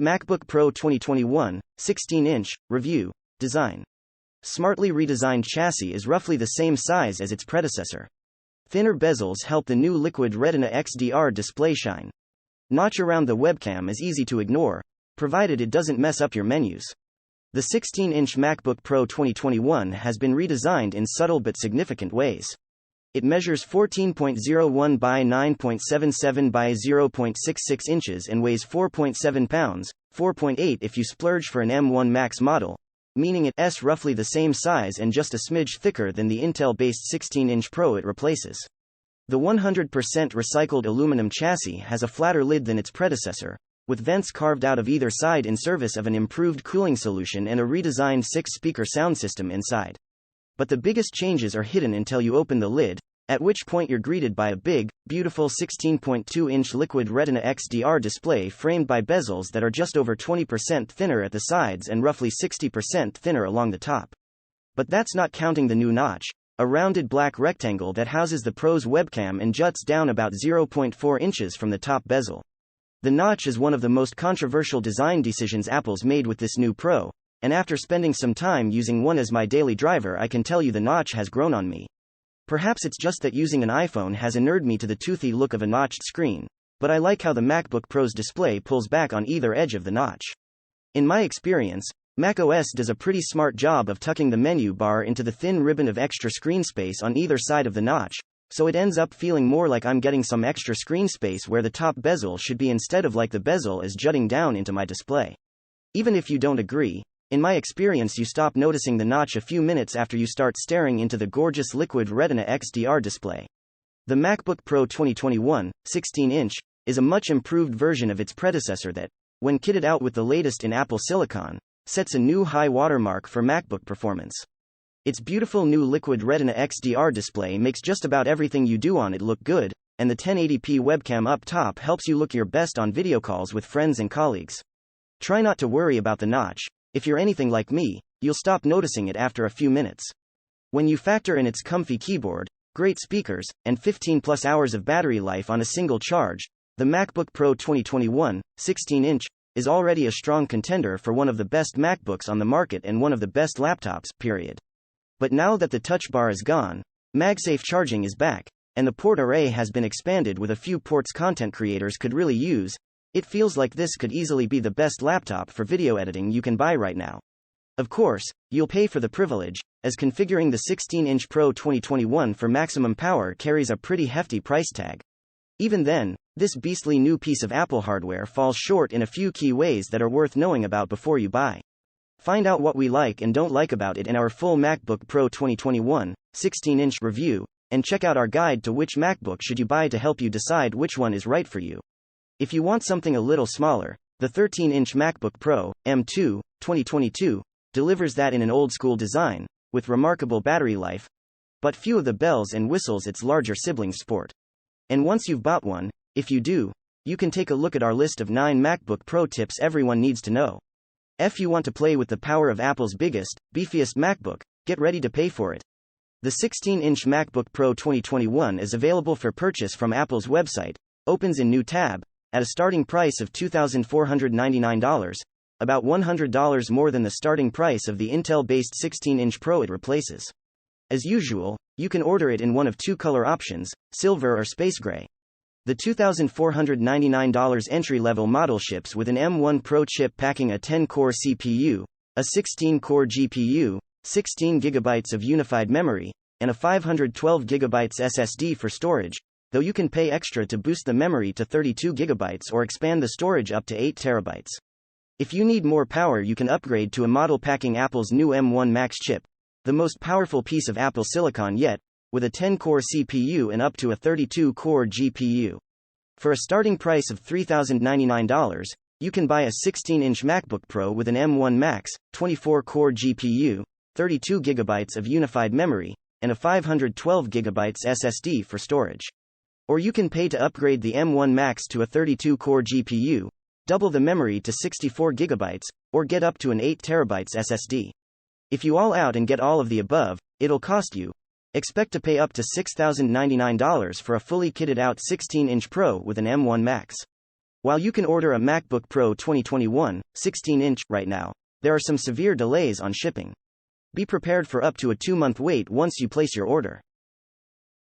MacBook Pro 2021, 16-inch, review, design. Smartly redesigned chassis is roughly the same size as its predecessor. Thinner bezels help the new Liquid Retina XDR display shine. Notch around the webcam is easy to ignore, provided it doesn't mess up your menus. The 16-inch MacBook Pro 2021 has been redesigned in subtle but significant ways. It measures 14.01 by 9.77 by 0.66 inches and weighs 4.7 pounds, 4.8 if you splurge for an M1 Max model, meaning it's roughly the same size and just a smidge thicker than the Intel-based 16-inch Pro it replaces. The 100% recycled aluminum chassis has a flatter lid than its predecessor, with vents carved out of either side in service of an improved cooling solution and a redesigned 6-speaker sound system inside. But the biggest changes are hidden until you open the lid, at which point you're greeted by a big, beautiful 16.2-inch Liquid Retina XDR display framed by bezels that are just over 20% thinner at the sides and roughly 60% thinner along the top. But that's not counting the new notch, a rounded black rectangle that houses the Pro's webcam and juts down about 0.4 inches from the top bezel. The notch is one of the most controversial design decisions Apple's made with this new Pro, and after spending some time using one as my daily driver, I can tell you the notch has grown on me. Perhaps it's just that using an iPhone has inured me to the toothy look of a notched screen, but I like how the MacBook Pro's display pulls back on either edge of the notch. In my experience, macOS does a pretty smart job of tucking the menu bar into the thin ribbon of extra screen space on either side of the notch, so it ends up feeling more like I'm getting some extra screen space where the top bezel should be instead of like the bezel is jutting down into my display. Even if you don't agree, in my experience you stop noticing the notch a few minutes after you start staring into the gorgeous Liquid Retina XDR display. The MacBook Pro 2021, 16-inch, is a much improved version of its predecessor that, when kitted out with the latest in Apple Silicon, sets a new high watermark for MacBook performance. Its beautiful new Liquid Retina XDR display makes just about everything you do on it look good, and the 1080p webcam up top helps you look your best on video calls with friends and colleagues. Try not to worry about the notch. If you're anything like me, you'll stop noticing it after a few minutes. When you factor in its comfy keyboard, great speakers, and 15+ hours of battery life on a single charge, the MacBook Pro 2021, 16-inch, is already a strong contender for one of the best MacBooks on the market and one of the best laptops, period. But now that the touch bar is gone, MagSafe charging is back, and the port array has been expanded with a few ports content creators could really use, it feels like this could easily be the best laptop for video editing you can buy right now. Of course, you'll pay for the privilege, as configuring the 16-inch Pro 2021 for maximum power carries a pretty hefty price tag. Even then, this beastly new piece of Apple hardware falls short in a few key ways that are worth knowing about before you buy. Find out what we like and don't like about it in our full MacBook Pro 2021, 16-inch review, and check out our guide to which MacBook should you buy to help you decide which one is right for you. If you want something a little smaller, the 13-inch MacBook Pro, M2, 2022, delivers that in an old-school design, with remarkable battery life, but few of the bells and whistles its larger siblings sport. And once you've bought one, if you do, you can take a look at our list of 9 MacBook Pro tips everyone needs to know. If you want to play with the power of Apple's biggest, beefiest MacBook, get ready to pay for it. The 16-inch MacBook Pro 2021 is available for purchase from Apple's website, opens in new tab, at a starting price of $2,499, about $100 more than the starting price of the Intel-based 16-inch Pro it replaces. As usual, you can order it in one of 2 color options, silver or space gray. The $2,499 entry-level model ships with an M1 Pro chip packing a 10-core CPU, a 16-core GPU, 16 GB of unified memory, and a 512 GB SSD for storage, though you can pay extra to boost the memory to 32 GB or expand the storage up to 8 TB. If you need more power, you can upgrade to a model packing Apple's new M1 Max chip, the most powerful piece of Apple Silicon yet, with a 10-core CPU and up to a 32-core GPU. For a starting price of $3,099, you can buy a 16-inch MacBook Pro with an M1 Max, 24-core GPU, 32 GB of unified memory, and a 512 GB SSD for storage. Or you can pay to upgrade the M1 Max to a 32-core GPU, double the memory to 64 GB, or get up to an 8 TB SSD. If you all out and get all of the above, it'll cost you. Expect to pay up to $6,099 for a fully kitted out 16-inch Pro with an M1 Max. While you can order a MacBook Pro 2021, 16-inch right now, there are some severe delays on shipping. Be prepared for up to a 2-month wait once you place your order.